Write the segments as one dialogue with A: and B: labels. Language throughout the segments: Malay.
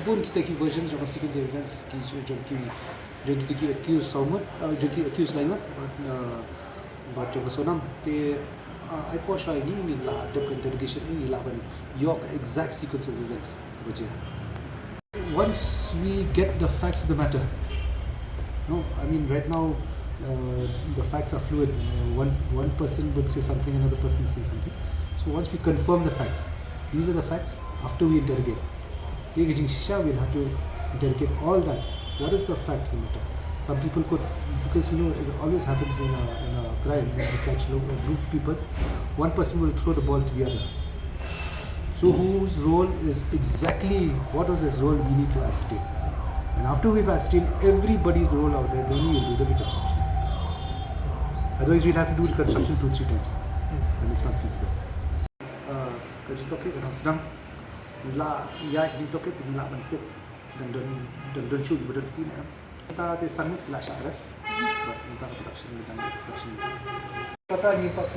A: pun kita ki version of sequence events ki jo kita ki accuse somewhat jo ki accuse lain but jo sonam te I push ini lah ada interrogation ini lah ban your exact sequence of events kerja. Once we get the facts of the matter, no, I mean right now the facts are fluid. One person would say something, another person says something. So once we confirm the facts, these are the facts. After we interrogate, we'll have to interrogate all that. What is the fact of the matter? Some people could, because it always happens in a crime when you catch a group of people, one person will throw the ball to the other. So whose role is exactly, what was his role, we need to ascertain. And after we've ascertained everybody's role out there, then we'll do the reconstruction. Otherwise we'll have to do reconstruction 2-3 times. And it's not feasible. Kerja tohkit kadang senang. Mula ia kerja tohkit tinggal bentuk dan shoot berarti ni. Kita sanggup lah syaras. Buat kita production dan production. Kata ngipat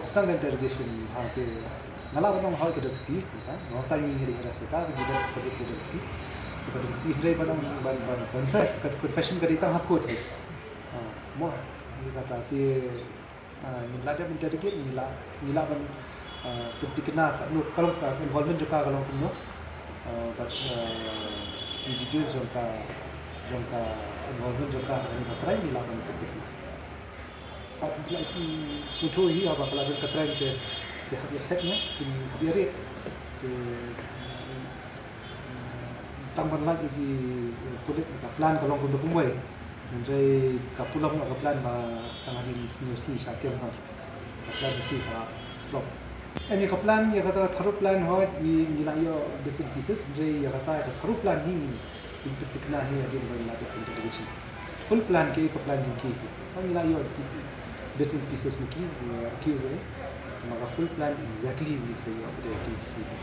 A: senang interrogation ke ngala banong hal ke dekti kita. Nota ini ngiri rasa ka kita sebut ke dekti. Kita dekti hindai banong confession ke ditang hakut. Mo ini kata ti nila jam interrogate nila ban bukti kena kalau involvement juga kalau kumno but in details jangka involvement juga dengan crime nila ban bukti kena. Lagi sesuatu ini apa kalau ada crime ke headnya biar tambah lagi di kulit plan kalau kumno kumoi menjadi kapulang atau plan tengah di news ni sakit kan plan itu flop. Ini plan yang kata taruh plan hot di layo bits and pieces. Jadi yang kata taruh plan ini untuk kena ni ada dalam lagi integration. Full plan ke plan yang ke. Kami layo bits and pieces ni accuse maka full plan exactly ni saya ada di sini.